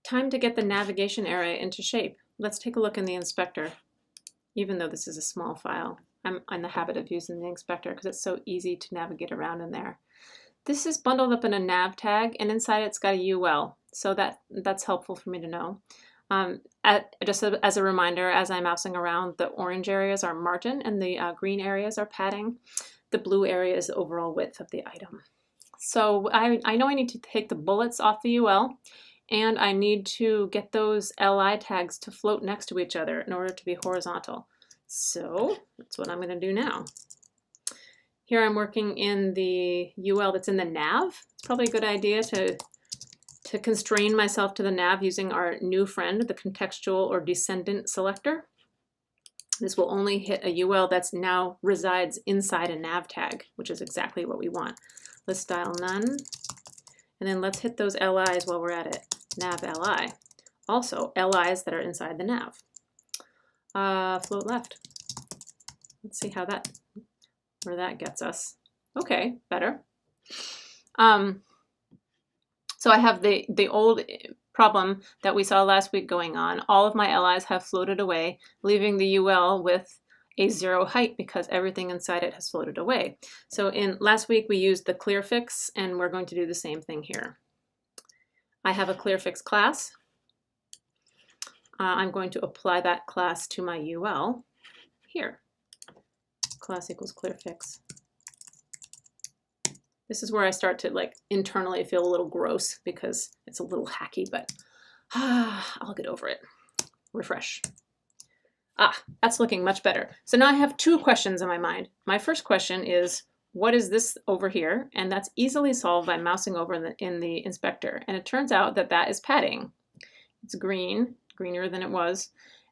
Time to get the navigation area into shape. Let's take a look in the inspector, even though this is a small file. I'm in the habit of using the inspector because it's so easy to navigate around in there. This is bundled up in a nav tag, and inside it's got a UL, so that's helpful for me to know. Just as a reminder, as I'm mousing around, the orange areas are margin and the green areas are padding. The blue area is the overall width of the item. So I know I need to take the bullets off the UL, and I need to get those LI tags to float next to each other in order to be horizontal. So that's what I'm going to do now. Here I'm working in the UL that's in the nav. It's probably a good idea to constrain myself to the nav using our new friend, the contextual or descendant selector. This will only hit a UL that's now resides inside a nav tag, which is exactly what we want. List style none, and then let's hit those LIs while we're at it. Nav LI. Also, LIs that are inside the nav. Float left. Let's see how where that gets us. Okay, better. So I have the old problem that we saw last week going on. All of my LIs have floated away, leaving the UL with a 0 height because everything inside it has floated away. So last week we used the ClearFix, and we're going to do the same thing here. I have a ClearFix class. I'm going to apply that class to my UL here. Class equals ClearFix. This is where I start to internally feel a little gross because it's a little hacky, but I'll get over it. Refresh. That's looking much better. So now I have two questions in my mind. My first question is, what is this over here? And that's easily solved by mousing over in the inspector. And it turns out that that is padding. It's green, greener than it was.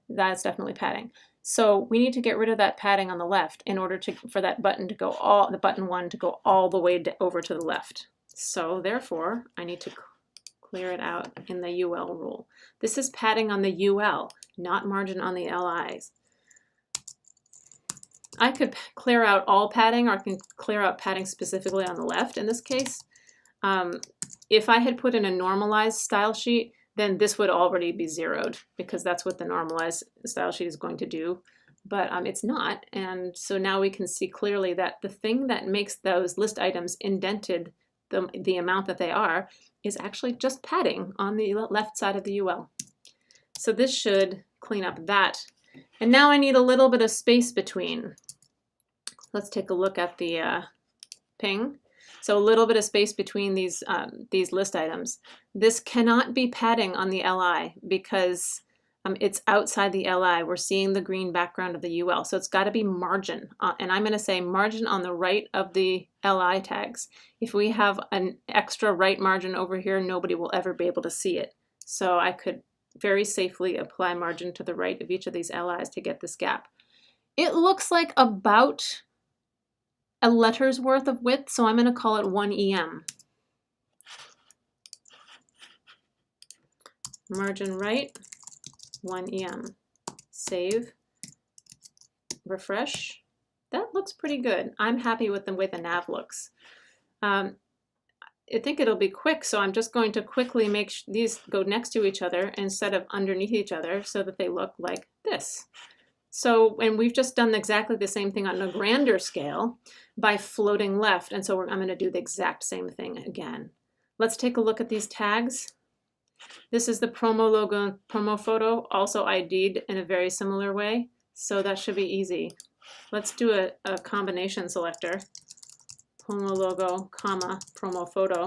That's definitely padding. So we need to get rid of that padding on the left in order for that button to go the button 1 to go all the way over to the left. So therefore, I need to clear it out in the UL rule. This is padding on the UL, not margin on the LIs. I could clear out all padding, or I can clear out padding specifically on the left in this case. If I had put in a normalized style sheet, then this would already be zeroed because that's what the normalized style sheet is going to do. But it's not, and so now we can see clearly that the thing that makes those list items indented the amount that they are is actually just padding on the left side of the UL. So this should clean up that. And now I need a little bit of space between. Let's take a look at the ping. So a little bit of space between these list items. This cannot be padding on the LI because it's outside the LI. We're seeing the green background of the UL. So it's got to be margin. And I'm going to say margin on the right of the LI tags. If we have an extra right margin over here, nobody will ever be able to see it. So I could very safely apply margin to the right of each of these LIs to get this gap. It looks like about a letter's worth of width, so I'm going to call it 1 EM. Margin right, 1 EM. Save, refresh. That looks pretty good. I'm happy with the way the nav looks. I think it'll be quick, so I'm just going to quickly make these go next to each other instead of underneath each other so that they look like this. So, and we've just done exactly the same thing on a grander scale by floating left, and so I'm going to do the exact same thing again. Let's take a look at these tags. This is the promo logo and promo photo, also ID'd in a very similar way, so that should be easy. Let's do a combination selector. Promo logo, comma, promo photo.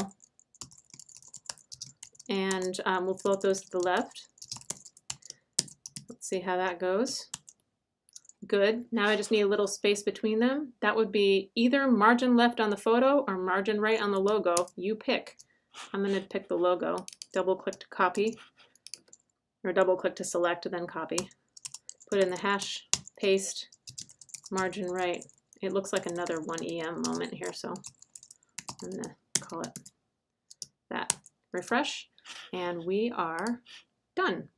And we'll float those to the left. Let's see how that goes. Good. Now I just need a little space between them. That would be either margin left on the photo or margin right on the logo. You pick. I'm going to pick the logo. Double click to copy, or double click to select and then copy. Put in the hash, paste, margin right. It looks like another 1 EM moment here, so I'm going to call it that. Refresh, and we are done.